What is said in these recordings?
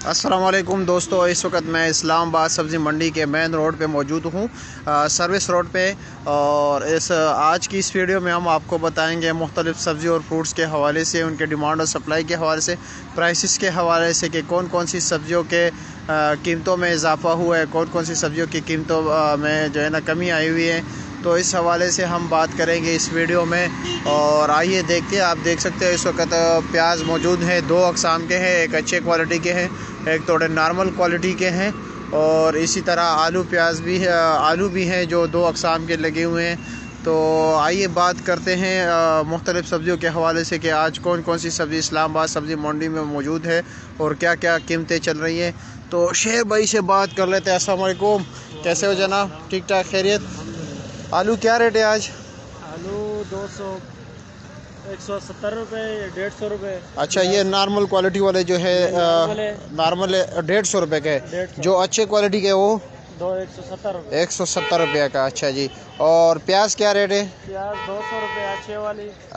अस्सलामुअलैकुम दोस्तों, इस वक्त मैं इस्लामाबाद सब्ज़ी मंडी के मेन रोड पे मौजूद हूँ, सर्विस रोड पे। और आज की इस वीडियो में हम आपको बताएंगे मुख्तलिफ़ सब्ज़ी और फ्रूट्स के हवाले से, उनके डिमांड और सप्लाई के हवाले से, प्राइसेस के हवाले से कि कौन कौन सी सब्ज़ियों के कीमतों में इजाफ़ा हुआ है, कौन कौन सी सब्ज़ियों की कीमतों में जो है ना कमी आई हुई है। तो इस हवाले से हम बात करेंगे इस वीडियो में। और आइए देखते हैं। आप देख सकते हैं इस वक्त प्याज मौजूद है, दो अक़साम के हैं, एक अच्छे क्वालिटी के हैं, एक थोड़े नॉर्मल क्वालिटी के हैं। और इसी तरह आलू प्याज भी है, आलू भी हैं जो दो अक़साम के लगे हुए हैं। तो आइए बात करते हैं मुख्तलिफ़ सब्ज़ियों के हवाले से कि आज कौन कौन सी सब्ज़ी इस्लामाबाद सब्ज़ी मंडी में मौजूद है और क्या क्या कीमतें चल रही हैं। तो शेर भाई से बात कर लेते हैं। अस्सलाम वालेकुम, कैसे हो जनाब? ठीक ठाक, खैरियत? आलू क्या रेट है आज? आलू 200, 170 रुपये, 150 रुपये। अच्छा, ये नॉर्मल क्वालिटी वाले जो है नॉर्मल 150 रुपये के, जो अच्छे क्वालिटी के वो 170 रुपये। 170 रुपये का। अच्छा जी। और प्याज क्या रेट है? प्याज 200 रुपये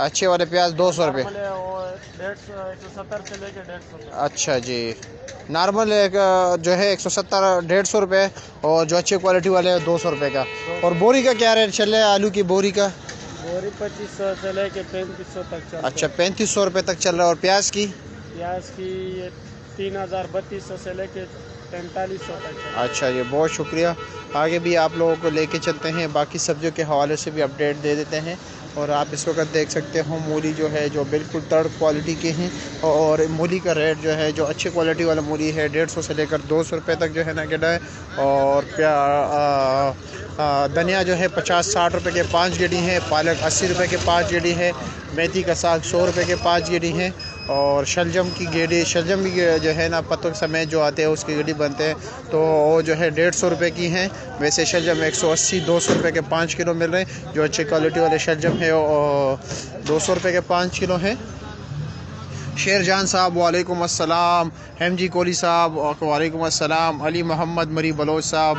अच्छे वाले प्याज 200 रुपये। 170 से लेके 150। अच्छा जी। नॉर्मल एक जो है 170 150 रुपये, और जो अच्छे क्वालिटी वाले हैं 200 रुपये का। और बोरी का क्या रेट चल रहा है आलू की? बोरी का बोरी 2500 से लेके 3500 तक चल रहा है। अच्छा, 3500 रुपये तक चल रहा है। और प्याज की? प्याज की 3200 से लेके 4500 तक चल रहा है। अच्छा जी, बहुत शुक्रिया। आगे भी आप लोगों को लेके चलते हैं, बाकी सब्जियों के हवाले से भी अपडेट दे देते हैं। और आप इस वक्त देख सकते हो मूली जो है जो बिल्कुल थर्ड क्वालिटी के हैं। और मूली का रेट जो है, जो अच्छी क्वालिटी वाला मूली है, 150 से लेकर 200 रुपये तक जो है ना गिरा है। और धनिया जो है 50-60 रुपये के 5 गेड़ी हैं, पालक 80 रुपये के 5 गेड़ी है, मेथी का साग 100 रुपये के 5 गेड़ी हैं। और शलजम की गेड़ी, शलजम भी जो है ना पत्तों समेत जो आते हैं उसकी गेड़ी बनते हैं, तो वो जो है 150 रुपये की हैं। वैसे शलजम 180-200 रुपये के 5 किलो मिल रहे हैं। जो अच्छे क्वालिटी वाले शलजम है वो 200 रुपये के 5 किलो हैं। शेर जान साहब वालेकुम अस्सलाम। एम जी कोहली साहब वालेकुम अस्सलाम। अली मोहम्मद मरी बलोच साहब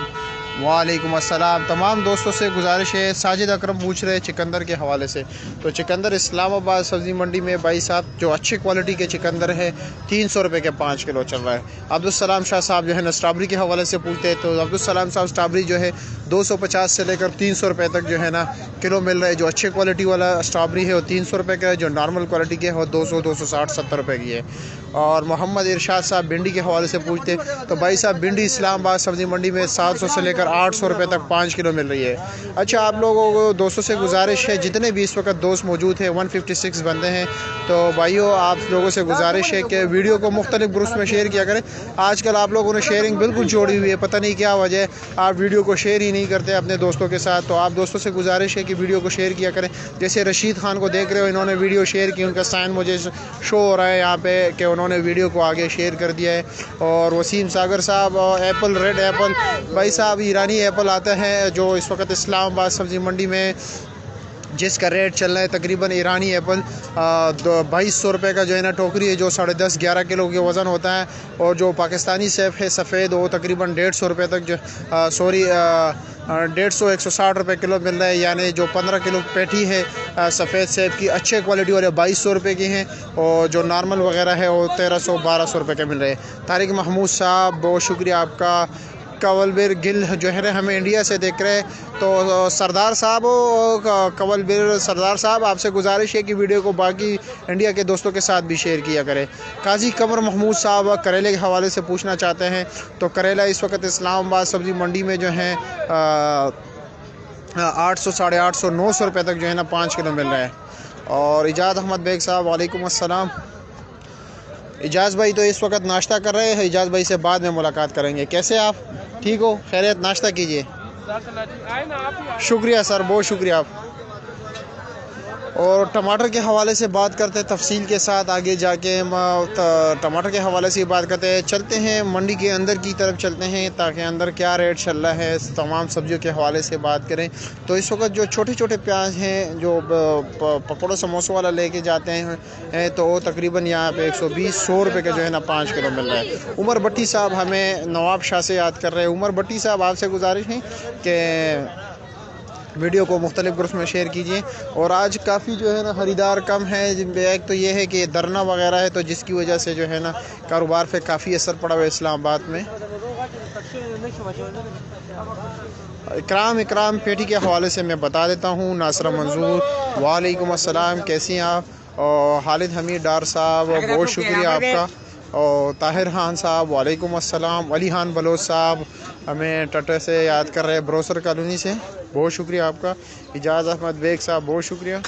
वालेकुम अस्सलाम। तमाम दोस्तों से गुजारिश है। साजिद अकरम पूछ रहे चिकंदर के हवाले से। तो चिकंदर इस्लामाबाद सब्ज़ी मंडी में भाई साहब जो अच्छे क्वालिटी के चिकंदर है 300 रुपये के 5 किलो चल रहा है। अब्दुलसलाम शाह साहब जो है ना स्ट्रॉबेरी के हवाले से पूछते हैं, तो अब्दुलसलाम साहब स्ट्रॉबेरी जो है 250 से लेकर 300 रुपये तक जो है ना किलो मिल रहा है। जो अच्छे क्वालिटी वाला स्ट्रॉबेरी है वो 300 रुपये का है, जो नॉर्मल क्वालिटी के है वो 260-260-70 रुपये की है। और मोहम्मद इरशाद साहब भिंडी के हवाले से पूछते हैं, तो भाई साहब भिंडी इस्लामाबाद सब्ज़ी मंडी में 700 से लेकर 800 रुपये तक 5 किलो मिल रही है। अच्छा, आप लोगों को दोस्तों से गुजारिश है, जितने भी इस वक्त दोस्त मौजूद हैं 156 बंदे हैं, तो भाइयों आप लोगों से गुजारिश है कि वीडियो को मुख्तलिफ ग्रुप्स में शेयर किया करें। आजकल आप लोगों ने शेयरिंग बिल्कुल छोड़ी हुई है, पता नहीं क्या वजह है, आप वीडियो को शेयर ही नहीं करते अपने दोस्तों के साथ। तो आप दोस्तों से गुजारिश है कि वीडियो को शेयर किया करें। जैसे रशीद खान को देख रहे हो, इन्होंने वीडियो शेयर की, उनका साइन मुझे शो हो रहा है यहाँ पे कि उन्होंने वीडियो को आगे शेयर कर दिया है। और वसीम सागर साहब एप्पल, रेड एप्पल, भाई साहब ईरानी एप्पल आता है जो इस वक्त इस्लामाबाद सब्ज़ी मंडी में जिसका रेट चल रहा है तकरीबन ईरानी एप्पल 2200 रुपये का जो है ना टोकरी है, जो 10.5-11 किलो के वज़न होता है। और जो पाकिस्तानी सेब है सफ़ेद, वो तकरीबन 150 रुपये तक जो 150-160 रुपये किलो मिल रहा है। यानी जो 15 किलो पेटी है सफ़ेद सेब की अच्छे क्वालिटी वाले 2200 रुपये की हैं, और जो नॉर्मल वगैरह है वो 1300-1200 रुपये के मिल रहे हैं। तारिक महमूद साहब बहुत शुक्रिया आपका। कवलबिर गिल जो है ना हमें इंडिया से देख रहे हैं, तो सरदार साहब, कवलबिर सरदार साहब आपसे गुजारिश है कि वीडियो को बाकी इंडिया के दोस्तों के साथ भी शेयर किया करें। काजी कमर महमूद साहब करेले के हवाले से पूछना चाहते हैं, तो करेला इस वक्त इस्लामाबाद सब्ज़ी मंडी में जो है 800, 850, 900 रुपये तक जो है ना 5 किलो मिल रहा है। और इजाज़ अहमद बेग साहब वालेकुम अस्सलाम। इजाज़ भाई तो इस वक्त नाश्ता कर रहे हैं, इजाज़ भाई से बाद में मुलाकात करेंगे। कैसे आप? ठीक हो? खैरियत? नाश्ता कीजिए। शुक्रिया सर, बहुत शुक्रिया आप। और टमाटर के हवाले से बात करते हैं तफसील के साथ, आगे जाके हम टमाटर के हवाले से बात करते हैं। चलते हैं मंडी के अंदर की तरफ चलते हैं, ताकि अंदर क्या रेट चल रहा है तमाम सब्जियों के हवाले से बात करें। तो इस वक्त जो छोटे छोटे प्याज हैं जो पकौड़ों समोसों वाला लेके जाते हैं, तो वो तकरीबन यहाँ पे 120-100 रुपये का जो है ना 5 किलो मिल रहा है। उमर भट्टी साहब हमें नवाब शाह से याद कर रहे हैं। उमर भट्टी साहब आपसे गुजारिश है कि वीडियो को मुख्तलिफ ग्रुप्स में शेयर कीजिए। और आज काफ़ी जो है ना ख़रीदार कम है। एक तो ये है कि धरना वगैरह है, तो जिसकी वजह से जो है ना कारोबार पे काफ़ी असर पड़ा हुआ है इस्लामाबाद में। इकराम पेटी के हवाले से मैं बता देता हूँ। नासरा मंजूर, वालेकुम अस्सलाम, कैसी हैं आप? और खालिद हमीद डार साहब, बहुत शुक्रिया आपका। और ताहिर खान साहब, वालेकुम अस्सलाम। अली खान बलोच साहब हमें टटे से याद कर रहे हैं, ब्रोसर कॉलोनी से, बहुत शुक्रिया आपका। इजाज़ अहमद बेग साहब, बहुत शुक्रिया।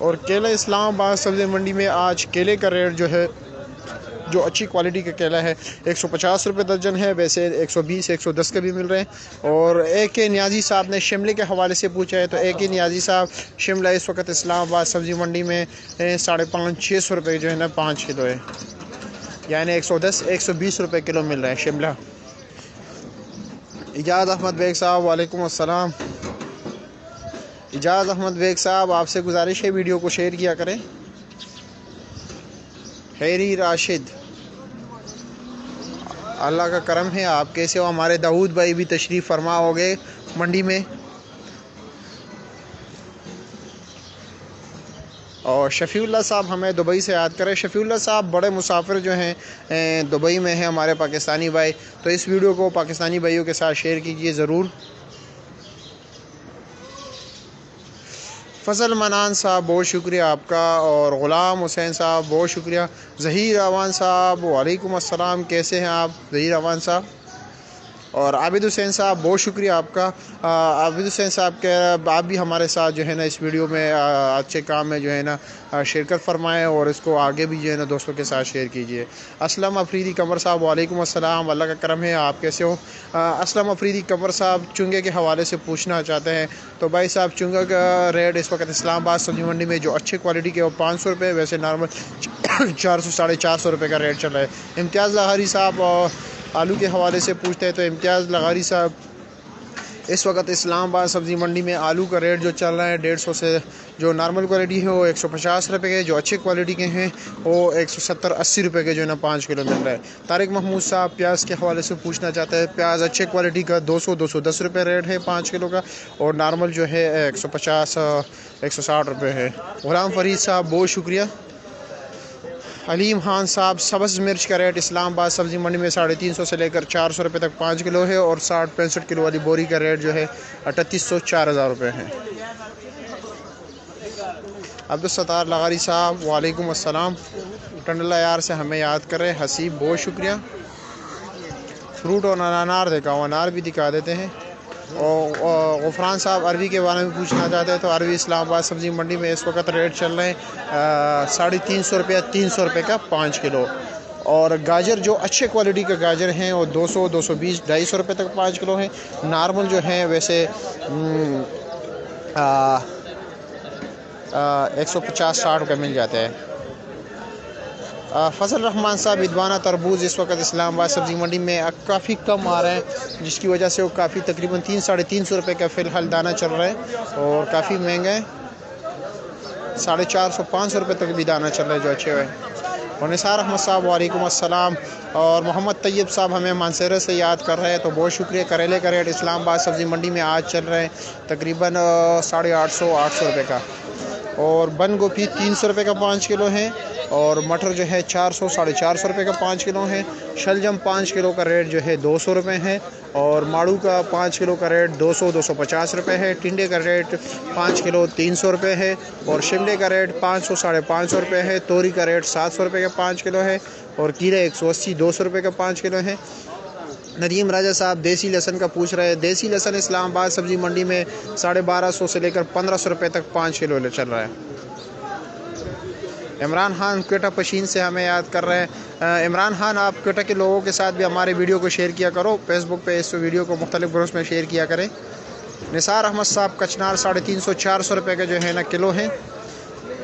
और केला इस्लामाबाद सब्ज़ी मंडी में आज केले का रेट जो है, जो अच्छी क्वालिटी का केला है, 150 रुपये दर्जन है। वैसे 120 110 के भी मिल रहे हैं। और AK नियाज़ी साहब ने शिमले के हवाले से पूछा है, तो AK नियाज़ी साहब, शिमला इस वक्त इस्लामाबाद सब्ज़ी मंडी में 550-600 रुपये जो है ना 5 किलो है, यानी 110-120 रुपये किलो मिल रहा है शिमला। इजाज़ अहमद बेग साहब, वालेकुम अस्सलाम। इजाज़ अहमद बेग साहब, आपसे गुजारिश है वीडियो को शेयर किया करें। हैरी राशिद, अल्लाह का करम है, आप कैसे हो? हमारे दाऊद भाई भी तशरीफ़ फरमा हो गए मंडी में। और शफ़ीउल्लाह साहब हमें दुबई से याद करें। शफ़ीउल्लाह साहब बड़े मुसाफिर जो हैं दुबई में हैं हमारे पाकिस्तानी भाई, तो इस वीडियो को पाकिस्तानी भाइयों के साथ शेयर कीजिए ज़रूर। फ़ज़ल मनान साहब, बहुत शुक्रिया आपका। और ग़ुलाम हुसैन साहब, बहुत शुक्रिया। ज़हीर अवान साहब, वालेकुम अस्सलाम, कैसे हैं आप ज़हीर अवान साहब? और आबिद हुसैन साहब, बहुत शुक्रिया आपका। आबिद हुसैन साहब के आप भी हमारे साथ जो है ना इस वीडियो में अच्छे काम में जो है ना शिरकत फरमाएँ, और इसको आगे भी जो है ना दोस्तों के साथ शेयर कीजिए। असलम अफरीदी कमर साहब, वालेकुम अस्सलाम, अल्लाह का करम है, आप कैसे हो? असलम अफरीदी कमर साहब चुंगे के हवाले से पूछना चाहते हैं, तो भाई साहब चुंगा का रेट इस वक्त इस्लामाबाद सब्ज़ी मंडी में जो अच्छे क्वालिटी के वो 500 रुपये, वैसे नॉर्मल 400-450 रुपये का रेट चल रहा है। इम्तियाज़ लहारी साहब आलू के हवाले से पूछते हैं, तो इम्तियाज़ लगारी साहब, इस वक्त इस्लामाबाद सब्ज़ी मंडी में आलू का रेट जो चल रहा है 150 से, जो नॉर्मल क्वालिटी है वो 150 रुपये के, जो अच्छे क्वालिटी के हैं वो 170-80 रुपये के जो है ना 5 किलो मिल रहा है। तारिक महमूद साहब प्याज के हवाले से पूछना चाहते हैं, प्याज अच्छे क्वालिटी का 200-210 रुपये रेट है 5 किलो का, और नॉर्मल जो है 150-160 रुपये है। ग़ुलाम फरीद साहब, बहुत शुक्रिया। अलीम खान साहब, सब्ज़ मिर्च का रेट इस्लामाबाद सब्ज़ी मंडी में 350 से लेकर 400 रुपये तक 5 किलो है, और 60-65 किलो वाली बोरी का रेट जो है 3800-4000 रुपये है। अब्दुल सत्तार लगारी साहब, वालेकुम अस्सलाम, टंडला यार से हमें याद कर रहे हैं, हसीब, बहुत शुक्रिया। फ्रूट और अनार दिखाओ, अनार भी दिखा देते हैं। और गफरान साहब अरबी के बारे में पूछना चाहते हैं, तो अरबी इस्लामाबाद सब्ज़ी मंडी में इस वक्त रेट चल रहे हैं 350 रुपये 300 रुपये का 5 किलो। और गाजर जो अच्छे क्वालिटी के गाजर हैं वो 200-220-250 रुपये तक 5 किलो है। नॉर्मल जो है वैसे 150-60 रुपये मिल जाते हैं। फ़ज़ल रहमान साहब, इदवाना तरबूज इस वक्त इस्लामाबाद सब्ज़ी मंडी में काफ़ी कम आ रहे हैं, जिसकी वजह से वो काफ़ी तकरीबन 300-350 रुपये का फ़िलहाल दाना चल रहा है, और काफ़ी महंगा है। 450-500 रुपये तक भी दाना चल रहा है जो अच्छे हुए। और निसार अहमद साहब, वालेकुम अस्सलाम। और मोहम्मद तैयब साहब हमें मानसरे से याद कर रहे हैं, तो बहुत शुक्रिया। करेले का रेट इस्लामाबाद सब्ज़ी मंडी में आज चल रहे हैं तकरीबन 850-800 रुपये का। और बंद गोभी 300 रुपये का 5 किलो है, और मटर जो है 400-450 रुपये का 5 किलो है। शलजम 5 किलो का रेट जो है 200 रुपये है, और माड़ू का 5 किलो का रेट 200-250 रुपये है। टिंडे का रेट 5 किलो 300 रुपये है, और शिमले का रेट 500-550 रुपये है। तोरी का रेट 700 रुपये का 5 किलो है, और कीड़े 180-200 रुपये का 5 किलो है। नदीम राजा साहब देसी लहसन का पूछ रहे हैं, देसी लहसन इस्लामाबाद सब्ज़ी मंडी में 1250 से लेकर 1500 रुपये तक 5 किलो चल रहा है। इमरान खान क्वेटा पशीन से हमें याद कर रहे हैं। इमरान खान, आप क्वेटा के लोगों के साथ भी हमारे वीडियो को शेयर किया करो, फेसबुक पे इस वीडियो को मुख्तलिफ ग्रुप्स में शेयर किया करें। निसार अहमद साहब कचनार 350-400 रुपये के जो है ना किलो हैं।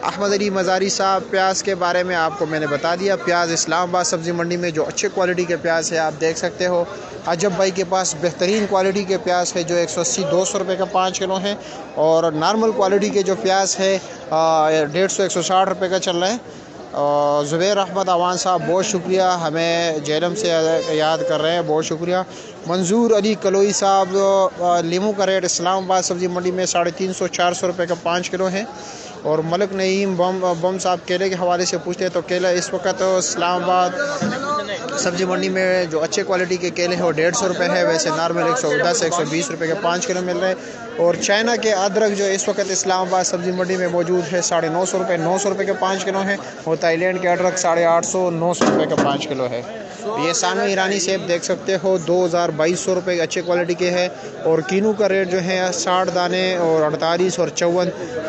अहमद अली मज़ारी साहब, प्याज के बारे में आपको मैंने बता दिया। प्याज इस्लामाबाद सब्ज़ी मंडी में जो अच्छे क्वालिटी के प्याज है आप देख सकते हो। अजब भाई के पास बेहतरीन क्वालिटी के प्याज है जो 180-200 रुपये का 5 किलो है, और नॉर्मल क्वालिटी के जो प्याज है 150-160 रुपये का चल रहा है। ज़ुबैर अहमद अवान साहब बहुत शुक्रिया, हमें जेलम से याद कर रहे हैं, बहुत शुक्रिया। मंजूर अली कलोई साहब, लीमू का रेट इस्लामाबाद सब्ज़ी मंडी में 350-400 रुपये का 5 किलो है। और मलक नईम बम साहब केले के हवाले से पूछते हैं, तो केला इस वक्त इस्लामाबाद सब्ज़ी मंडी में जो अच्छे क्वालिटी के केले हैं वो 150 रुपये है, वैसे नॉर्मल 110-120 रुपये के 5 किलो मिल रहे हैं। और चाइना के अदरक जो इस वक्त इस्लामाबाद सब्ज़ी मंडी में मौजूद है 950 रुपये, 900 रुपये के 5 किलो है। और थाईलैंड के अदरक 850-900 रुपये का 5 किलो है। ये सानवी ईरानी सेब देख सकते हो 2200 रुपये अच्छे क्वालिटी के है। और कीनू का रेट जो है 60 दाने और 48 और 54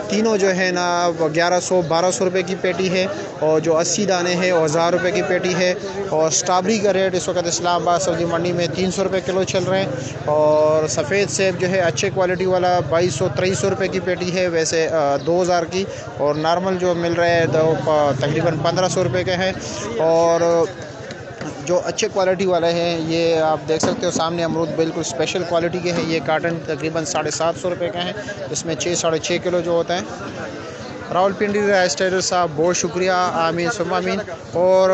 तीनों जो है ना 1100-1200 रुपये की पेटी है। और जो 80 दाने हैं वो 1000 रुपये की पेटी है। और स्ट्रॉबेरी का रेट इस वक्त इस्लामाबाद सब्ज़ी मंडी में 300 रुपये किलो चल रहे हैं। और सफ़ेद सेब जो है अच्छे क्वालिटी वाला 2200-2300 रुपये की पेटी है, वैसे 2000 की। और नॉर्मल जो मिल रहा है तो तकरीबन 1500 रुपये का है। और जो अच्छे क्वालिटी वाले हैं ये आप देख सकते हो सामने अमरूद बिल्कुल स्पेशल क्वालिटी के हैं। ये कार्टन तकरीबन 750 रुपये का है, इसमें 6-6.5 किलो जो होता है। रावलपिंडी राइस ट्रेडर साहब बहुत शुक्रिया, आमीन सुम्मा आमीन। और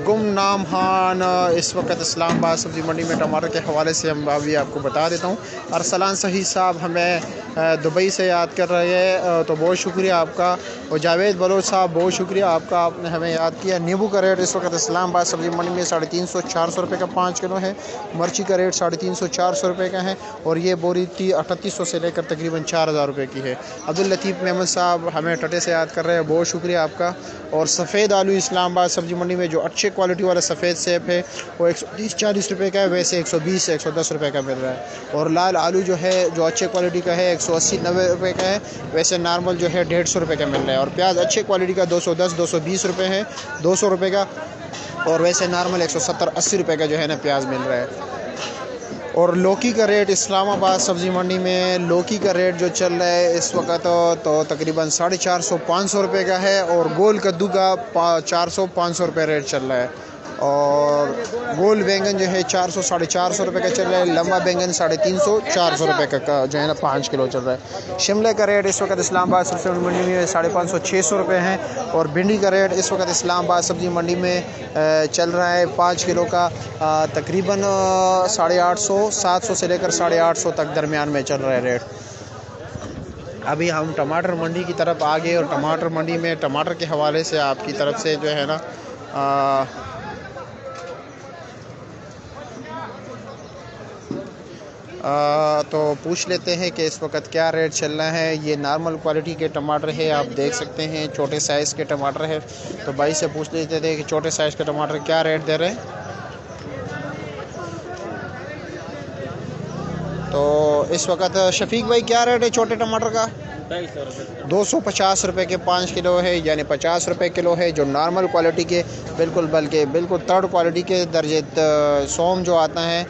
गुमनाम खान इस वक्त इस्लामाबाद सब्ज़ी मंडी में टमाटर के हवाले से हम अभी आपको बता देता हूँ। अरसलान सही साहब हमें दुबई से याद कर रहे हैं, तो बहुत शुक्रिया आपका। और जावेद बलोच साहब बहुत शुक्रिया आपका, आपने हमें याद किया। नींबू का रेट इस वक्त इस्लामाबाद सब्ज़ी मंडी में 350-400 रुपये का 5 किलो है। मिर्ची का रेट 350-400 रुपये का है। और ये बोरी 3800 से लेकर तकरीबन 4000 रुपये की है। अब्दुल लतीफ़ मेमन साहब हमें टटे से याद कर रहे हैं, बहुत शुक्रिया आपका। और सफ़ेद आलू इस्लामाबाद सब्ज़ी मंडी में जो अच्छे क्वालिटी वाला सफ़ेद सेब है वो 130-40 रुपये का है, वैसे 120-110 रुपये का मिल रहा है। और लाल आलू जो है जो अच्छे क्वालिटी का है 180-90 रुपये का है, वैसे नॉर्मल जो है 150 रुपये का मिल रहा है। और प्याज अच्छे क्वालिटी का 210-220 रुपये है, 200 रुपये का। और वैसे नॉर्मल 170-80 रुपये का जो है ना प्याज मिल रहा है। और लौकी का रेट इस्लामाबाद सब्ज़ी मंडी में लौकी का रेट जो चल रहा है इस वक्त तो तकरीबन 450-500 रुपये का है। और गोल कद्दू का 400-500 रुपये रेट चल रहा है। और गोल बैंगन जो है 400-450 रुपये का चल रहा है। लंबा बैंगन 350-400 रुपये का जो है ना 5 किलो चल रहा है। शिमले का रेट इस वक्त इस्लामाबाद सब्ज़ी मंडी में 550-600 रुपये है। और भिंडी का रेट इस वक्त इस्लामाबाद सब्ज़ी मंडी में चल रहा है 5 किलो का तकरीबन 850-700 से लेकर 850 तक दरमियान में चल रहा है रेट। अभी हम टमाटर मंडी की तरफ आ गए और टमाटर मंडी में टमाटर के हवाले से आपकी तरफ से जो है ना तो पूछ लेते हैं कि इस वक्त क्या रेट चल रहा है। ये नॉर्मल क्वालिटी के टमाटर है, आप देख सकते हैं छोटे साइज़ के टमाटर है। तो भाई से पूछ लेते थे कि छोटे साइज़ के टमाटर क्या रेट दे रहे हैं। तो इस वक्त शफीक भाई क्या रेट है छोटे टमाटर का? 250 रुपये के 5 किलो है, यानी 50 रुपये किलो है जो नॉर्मल क्वालिटी के बिल्कुल थर्ड क्वालिटी के दर्जे सोम जो आता है,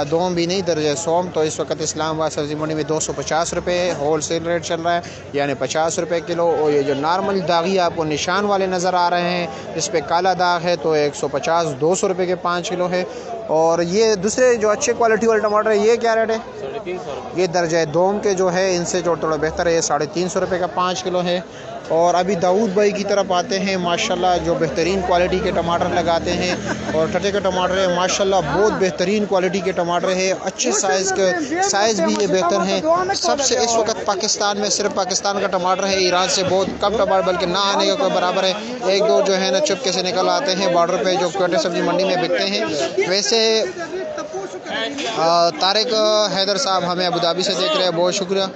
दोम भी नहीं दर्जे सोम। तो इस वक्त इस्लामाबाद सब्ज़ी मंडी में 250 रुपये होल सेल रेट चल रहा है, यानी 50 रुपये किलो। और ये जो नॉर्मल दागी आपको निशान वाले नज़र आ रहे हैं इस पर काला दाग है तो 150-200 रुपये के 5 किलो है। और ये दूसरे जो अच्छे क्वालिटी वाले टमाटर है ये क्या रेट है? 350। ये दर्जा दोम के जो है इनसे जो थोड़ा बेहतर है ये 350 रुपये का 5 किलो है। और अभी दाऊद भाई की तरफ आते हैं, माशाल्लाह जो बेहतरीन क्वालिटी के टमाटर लगाते हैं। और टटे के टमाटर है माशाल्लाह बहुत बेहतरीन क्वालिटी के टमाटर है, अच्छे साइज़ भी ये बेहतर हैं। सबसे इस वक्त पाकिस्तान में सिर्फ पाकिस्तान का टमाटर है, ईरान से बहुत कम टमाटर बल्कि ना आने का कोई बराबर है। 1-2 जो है ना चुपके से निकल आते हैं बॉर्डर पे जो कोटे सब्ज़ी मंडी में बिकते हैं। वैसे तारिक हैदर साहब हमें अबू धाबी से देख रहे हैं, बहुत शुक्रिया।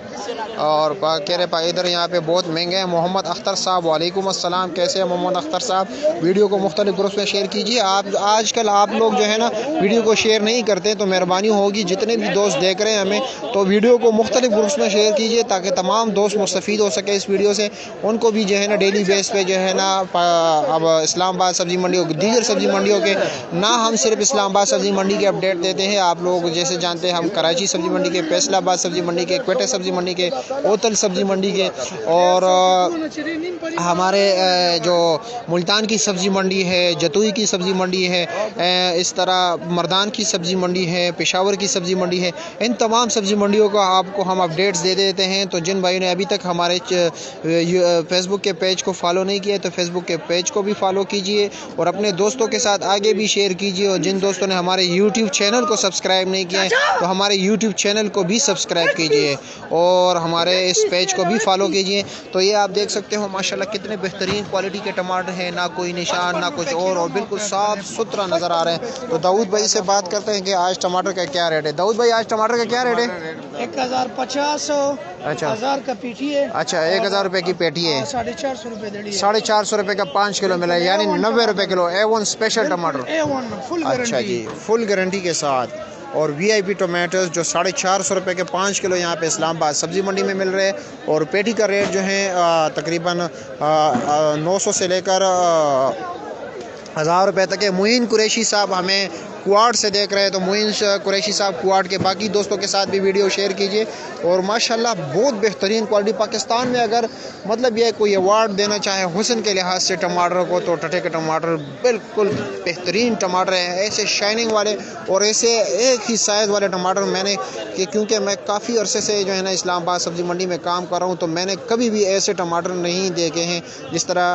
और कह रहे इधर यहाँ पे बहुत महंगे हैं। मोहम्मद अख्तर साहब वालेकुम अस्सलाम, कैसे हैं मोहम्मद अख्तर साहब? वीडियो को मुख्तलिफ ग्रुप्स में शेयर कीजिए। आप आजकल आप लोग जो है ना वीडियो को शेयर नहीं करते, तो मेहरबानी होगी जितने भी दोस्त देख रहे हैं हमें तो वीडियो को मुख्तलिफ ग्रुप्स में शेयर कीजिए ताकि तमाम दोस्त मुस्तफ़ीद हो सके इस वीडियो से। उनको भी जो है ना डेली बेस पे जो है ना अब इस्लामाबाद सब्ज़ी मंडी दीगर सब्ज़ी मंडियों के ना हम सिर्फ इस्लामाबाद सब्ज़ी मंडी के अपडेट देते हैं, आप लोग जैसे जानते हैं, हम कराची सब्ज़ी मंडी के, फैसलाबाद सब्ज़ी मंडी के, क्वेटा सब्ज़ी मंडी के, ओतल सब्ज़ी मंडी के, और हमारे जो मुल्तान की सब्ज़ी मंडी है, जतोई की सब्ज़ी मंडी है, इस तरह मर्दान की सब्ज़ी मंडी है, पेशावर की सब्ज़ी मंडी है। इन तमाम सब्ज़ी मंडियों को आपको हम अपडेट्स दे देते हैं। तो जिन भाइयों ने अभी तक हमारे फेसबुक के पेज को फॉलो नहीं किया तो फेसबुक के पेज को भी फॉलो कीजिए और अपने दोस्तों के साथ आगे भी शेयर कीजिए। और जिन दोस्तों ने हमारे यूट्यूब चैनल को सब्सक्राइब नहीं किया है तो हमारे यूट्यूब चैनल को भी सब्सक्राइब कीजिए और हमारे इस पेज को भी फॉलो कीजिए। तो ये आप देख सकते हो माशाल्लाह कितने बेहतरीन क्वालिटी के टमाटर हैं, ना कोई निशान ना कुछ और बिल्कुल साफ़ सुथरा नज़र आ रहे हैं। तो दाऊद भाई से बात करते हैं कि आज टमाटर का क्या रेट है। दाऊद भाई, आज टमाटर का क्या रेट है? 1050। अच्छा, 1000 का पेटी है। अच्छा, 1000 रुपये की पेटी है। 450 रुपये दे 450 रुपये का 5 किलो मिला है, यानी 90 रुपये किलो। A1 स्पेशल टमाटर, A1 फुल अच्छा जी, फुल गारंटी के साथ। और VIP टमाटर्स जो 450 रुपये के 5 किलो यहाँ पे इस्लामाबाद सब्ज़ी मंडी में मिल रहे हैं। और पेटी का रेट जो है तकरीबन 900 से लेकर 1000 रुपये तक है। मुइन कुरैशी साहब हमें कुआड से देख रहे हैं, तो मुइन कुरैशी साहब कुआड के बाकी दोस्तों के साथ भी वीडियो शेयर कीजिए। और माशाल्लाह बहुत बेहतरीन क्वालिटी। पाकिस्तान में अगर मतलब ये कोई अवार्ड देना चाहे हुस्न के लिहाज से टमाटर को, तो टटे के टमाटर बिल्कुल बेहतरीन टमाटर हैं। ऐसे शाइनिंग वाले और ऐसे एक ही साइज़ वाले टमाटर मैंने क्योंकि मैं काफ़ी अरसे से जो है ना इस्लामाबाद सब्ज़ी मंडी में काम कर रहा हूँ, तो मैंने कभी भी ऐसे टमाटर नहीं देखे हैं जिस तरह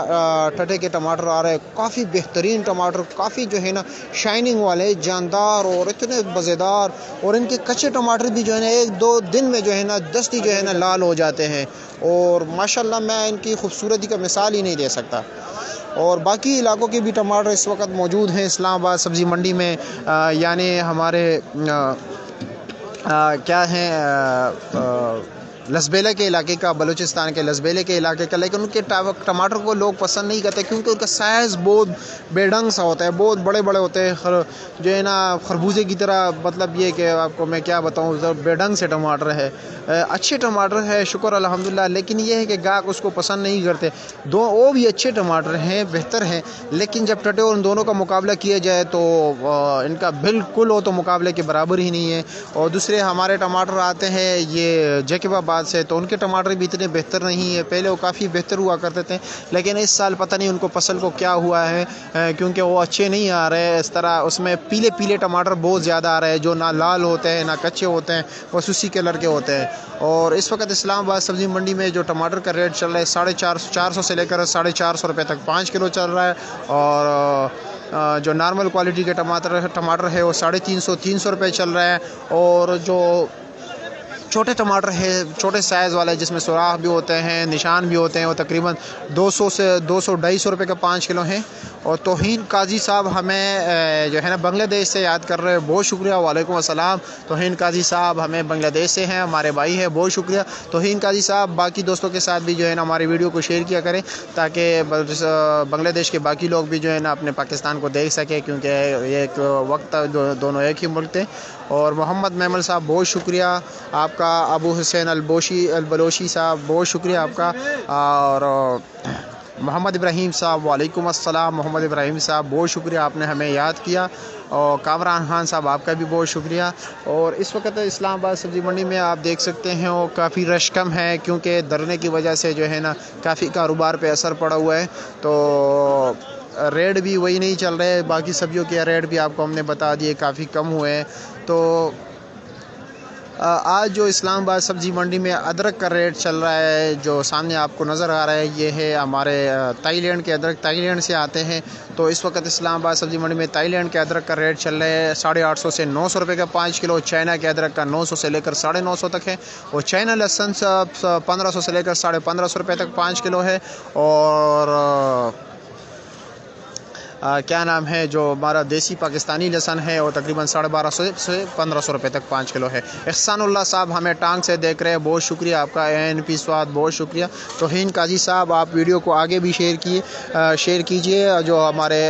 टटे के टमाटर आ रहे हैं। काफ़ी बेहतरीन टमाटर, काफ़ी जो है ना शाइनिंग वाले, जानदार और इतने मज़ेदार। और इनके कच्चे टमाटर भी जो है ना 1-2 दिन में जो है ना दस्ती जो है ना लाल हो जाते हैं। और माशाल्लाह मैं इनकी खूबसूरती का मिसाल ही नहीं दे सकता। और बाकी इलाकों के भी टमाटर इस वक्त मौजूद हैं इस्लामाबाद सब्ज़ी मंडी में, यानी हमारे क्या हैं लसबेला के इलाके का, बलूचिस्तान के लसबेले के इलाके का। लेकिन उनके टमाटर को लोग पसंद नहीं करते क्योंकि उनका साइज़ बहुत बेढंग सा होता है, बहुत बड़े बड़े होते हैं, जो है ना खरबूजे की तरह। मतलब ये कि आपको मैं क्या बताऊँ, बेढंग से टमाटर है। अच्छे टमाटर है शुक्र अल्हम्दुलिल्लाह, लेकिन ये है कि गाहक उसको पसंद नहीं करते। वो भी अच्छे टमाटर हैं, बेहतर हैं, लेकिन जब टटे और उन दोनों का मुकाबला किया जाए तो इनका बिल्कुल वो तो मुकाबले के बराबर ही नहीं है। और दूसरे हमारे टमाटर आते हैं ये जैकबाबाद से, तो उनके टमाटर भी इतने बेहतर नहीं है। पहले वो काफ़ी बेहतर हुआ करते थे, लेकिन इस साल पता नहीं उनको फसल को क्या हुआ है, क्योंकि वो अच्छे नहीं आ रहे। इस तरह उसमें पीले पीले टमाटर बहुत ज़्यादा आ रहे हैं, जो ना लाल होते हैं ना कच्चे होते हैं, बस उसी कलर के होते हैं। और इस वक्त इस्लामाबाद सब्ज़ी मंडी में जो टमाटर का रेट चल रहा है 450 से लेकर 450 रुपये तक 5 किलो चल रहा है। और जो नॉर्मल क्वालिटी के टमाटर है वो 350 रुपये चल रहा है। और जो छोटे टमाटर है, छोटे साइज़ वाले जिसमें सुराख भी होते हैं, निशान भी होते हैं, वो तकरीबन 200 से 200-250 रुपये का 5 किलो हैं। और तोहीन काजी साहब हमें जो है ना बांग्लादेश से याद कर रहे हैं, बहुत शुक्रिया। वालेकुम अस्सलाम। तोहीन काजी साहब हमें बांग्लादेश से हैं, हमारे भाई हैं, बहुत शुक्रिया तोहीन काजी साहब। बाकी दोस्तों के साथ भी जो है ना हमारी वीडियो को शेयर किया करें ताकि बांग्लादेश के बाकी लोग भी जो है ना अपने पाकिस्तान को देख सकें, क्योंकि एक वक्त दोनों एक ही मुल्क थे। और मोहम्मद मेमल साहब बहुत शुक्रिया आपका। अबू हुसैन अलबलोशी साहब बहुत शुक्रिया आपका। और मोहम्मद इब्राहीम साहब वालेकुम अस्सलाम। मोहम्मद इब्राहीम साहब बहुत शुक्रिया, आपने हमें याद किया। और कामरान खान साहब आपका भी बहुत शुक्रिया। और इस वक्त इस्लामाबाद सब्ज़ी मंडी में आप देख सकते हैं वो काफ़ी रश कम है, क्योंकि धरने की वजह से जो है ना काफ़ी कारोबार पे असर पड़ा हुआ है। तो रेट भी वही नहीं चल रहे, बाकी सब्जियों के रेट भी आपको हमने बता दिए काफ़ी कम हुए हैं। तो आज जो इस्लामाबाद सब्ज़ी मंडी में अदरक का रेट चल रहा है, जो सामने आपको नज़र आ रहा है, ये है हमारे थाईलैंड के अदरक, थाईलैंड से आते हैं। तो इस वक्त इस्लामाबाद सब्ज़ी मंडी में थाईलैंड के अदरक का रेट चल रहा है 850 से 900 रुपये का 5 किलो। चाइना के अदरक का 900 से लेकर 950 तक है। और चाइना लहसुन 1500 से लेकर 1550 रुपये तक 5 किलो है। और क्या नाम है, जो हमारा देसी पाकिस्तानी लहसुन है वो तकरीबन 1250 से 1500 रुपये तक 5 किलो है। एहसानुल्लाह साहब हमें टांग से देख रहे हैं, बहुत शुक्रिया आपका। ANP स्वाद बहुत शुक्रिया। तोहीन काजी साहब आप वीडियो को आगे भी शेयर कीजिए। जो हमारे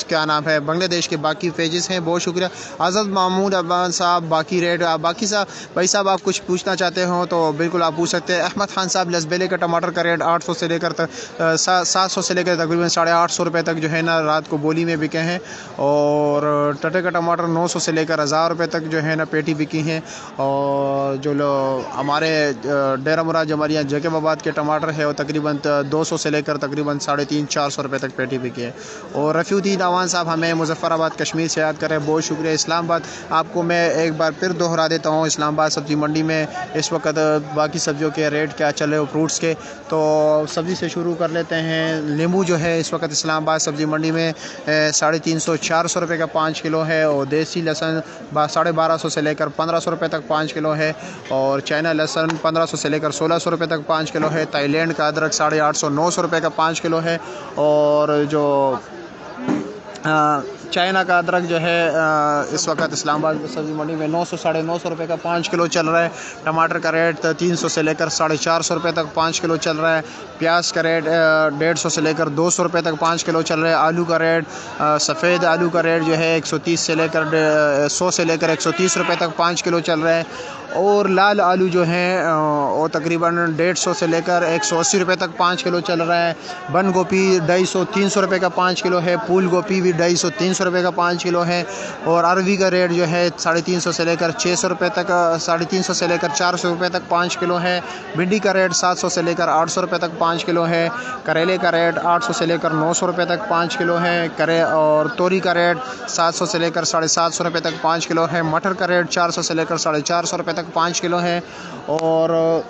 क्या नाम है बांग्लादेश के बाकी पेजेस हैं, बहुत शुक्रिया। आज़ाद महमूद अब्बान साहब बाकी रेट बाकी साहब भाई साहब आप कुछ पूछना चाहते हो तो बिल्कुल आप पूछ सकते हैं। अहमद खान साहब लसबेले का टमाटर का रेट 800 से लेकर 700 से लेकर तकरीबन 850 रुपये तक जो है ना रात को बोली में बिके हैं। और टटे का टमाटर 900 से लेकर 1000 रुपये तक जो है ना पेटी बिकी हैं। और जो हमारे डेरा मुराद जमारिया जैकबाबाद के टमाटर है वो तकरीबन 200 से लेकर तकरीबन 350-400 रुपये तक पेटी बिकी है। और रफ़ीउद्दीन अवान साहब हमें मुज़फ़्फ़राबाद कश्मीर से याद करें, बहुत शुक्रिया। इस्लामाबाद आपको मैं एक बार फिर दोहरा देता हूँ, इस्लामाबाद सब्ज़ी मंडी में इस वक्त बाकी सब्जियों के रेट क्या चल रहे हो, फ्रूट्स के। तो सब्ज़ी से शुरू कर लेते हैं। नींबू जो है इस वक्त इस्लामाबाद सब्ज़ी मंडी में 350-400 रुपये का 5 किलो है। और देसी लहसुन 1250 से लेकर 1500 रुपये तक 5 किलो है। और चाइना लहसुन 1500 से लेकर 1600 रुपये तक 5 किलो है। थाईलैंड का अदरक 850-900 रुपये का 5 किलो है। और जो चाइना का अदरक जो है इस वक्त इस्लामाबाद सब्ज़ी मंडी में 900-950 रुपये का 5 किलो चल रहा है। टमाटर का रेट 300 से लेकर 450 रुपये तक 5 किलो चल रहा है। प्याज का रेट 150 से लेकर 200 रुपये तक 5 किलो चल रहा है। आलू का रेट सफ़ेद आलू का रेट जो है 130 से लेकर 100 से लेकर 130 रुपये तक 5 किलो चल रहा है। और लाल आलू जो है वो तकरीबन 150 से लेकर 180 रुपये तक 5 किलो चल रहा है। बंद गोभी 250-300 रुपये का 5 किलो है। फूल गोभी भी 250-300 रुपये का 5 किलो है। और अरबी का रेट जो है 350 से लेकर 600 रुपये तक 350 से लेकर 400 रुपये तक 5 किलो है। भिंडी का रेट 700 से लेकर 800 रुपये तक 5 किलो है। करेले का रेट 800 से लेकर 900 रुपये तक 5 किलो है। और तोरी का रेट 700 से लेकर 750 रुपये तक 5 किलो है। मटर का रेट 400 से लेकर 450 रुपये तक 5 किलो है। और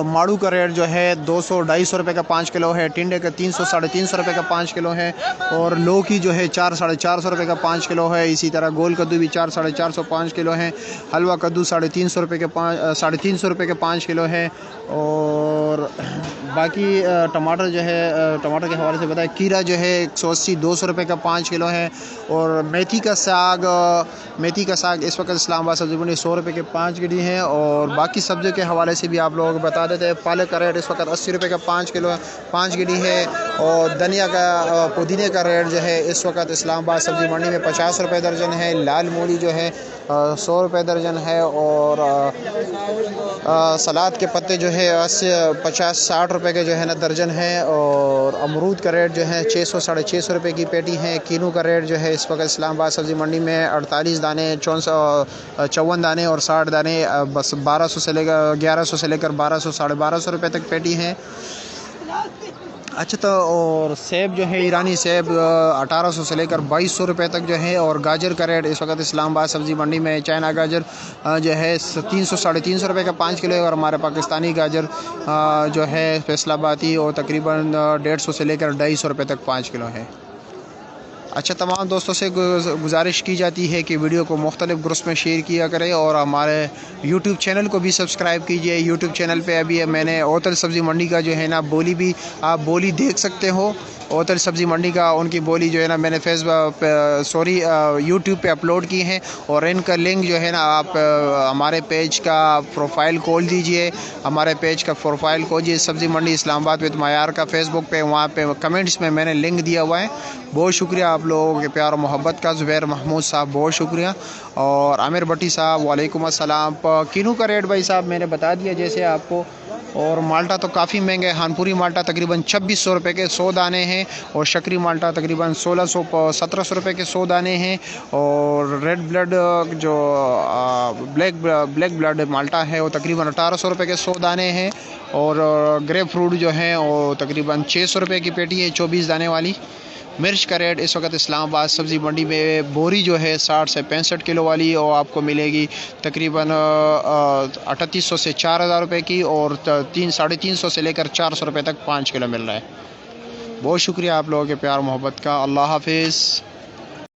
माड़ू का रेट जो है 200-250 रुपये का 5 किलो है। टिंडे का 300-350 रुपये का 5 किलो है। और लौकी जो है 400-450 रुपये का 5 किलो है। इसी तरह गोल कद्दू भी 400-450 5 किलो है। हलवा कद्दू 350 रुपये के 350 रुपये के 5 किलो है। और बाकी टमाटर जो है टमाटर के हवाले से बताया, कीरा जो है 180-200 रुपये का 5 किलो है। और मेथी का साग इस वक्त इस्लामाबाद सब्ज़ी मंडी 100 रुपये के 5 गिडी हैं। और बाकी सब्ज़ियों के हवाले से भी आप लोगों को बता देते हैं। पालक का रेट इस वक्त 80 रुपये का 5 किलो 5 गिडी है। और धनिया का पुदीने का रेट जो है इस वक्त इस्लामाबाद सब्ज़ी मंडी में 50 रुपये दर्जन है। लाल मूली जो है 100 रुपये दर्जन है। और सलाद के पत्ते जो है 50-60 रुपये के जो है ना दर्जन है। और अमरूद का रेट जो है 600-650 रुपये की पेटी है। कीनू का रेट जो है इस वक्त इस्लामाबाद सब्ज़ी मंडी में 48 दाने 54 दाने और 60 दाने बस 1200 से लेकर 1100 से लेकर 1200-1250 रुपये तक पेटी है। अच्छा, तो और सेब जो है ईरानी सेब 1800 से लेकर 2200 रुपये तक जो है। और गाजर का रेट इस वक्त इस्लामाबाद सब्ज़ी मंडी में चाइना गाजर जो है 300-350 रुपये का 5 किलो है। और हमारे पाकिस्तानी गाजर जो है फैसलाबादी और तकरीबन 150 से लेकर 250 रुपये तक 5 किलो है। अच्छा, तमाम दोस्तों से गुजारिश की जाती है कि वीडियो को मुख्तलिफ ग्रुप्स में शेयर किया करें। और हमारे यूट्यूब चैनल को भी सब्सक्राइब कीजिए। यूट्यूब चैनल पे अभी मैंने ओतल सब्ज़ी मंडी का जो है ना बोली भी आप बोली देख सकते हो। ओतल सब्ज़ी मंडी का उनकी बोली जो है ना मैंने यूट्यूब पे अपलोड की है। और इनका लिंक जो है ना आप हमारे पेज का प्रोफाइल खोल दीजिए। हमारे पेज का प्रोफाइल खोलिए सब्ज़ी मंडी इस्लामाबाद विद मायार का फेसबुक पे, वहाँ पे कमेंट्स में मैंने लिंक दिया हुआ है। बहुत शुक्रिया आप लोगों के प्यार और मोहब्बत का। ज़ुबैर महमूद साहब बहुत शुक्रिया। और आमिर भट्टी साहब वालेकुम अस्सलाम। कीनू का रेट भाई साहब मैंने बता दिया जैसे आपको। और माल्टा तो काफ़ी महंगा है। हानपुरी माल्टा तकरीबन 2600 रुपये के 100 दाने हैं। और शकरी माल्टा तकरीबन 1600-1700 रुपये के 100 दाने हैं। और रेड ब्लड जो ब्लैक ब्लड माल्टा है वो तकरीबन 1800 रुपये के 100 दाने हैं। और ग्रेप फ्रूट जो है वो तकरीबन 600 रुपये की पेटी है 24 दाने वाली। मिर्च का रेट इस वक्त इस्लामाबाद सब्ज़ी मंडी में बोरी जो है 60 से 65 किलो वाली और आपको मिलेगी तकरीबन 3800 से 4000 रुपये की। और 350 से लेकर 400 रुपये तक 5 किलो मिल रहा है। बहुत शुक्रिया आप लोगों के प्यार मोहब्बत का। अल्लाह हाफिज़।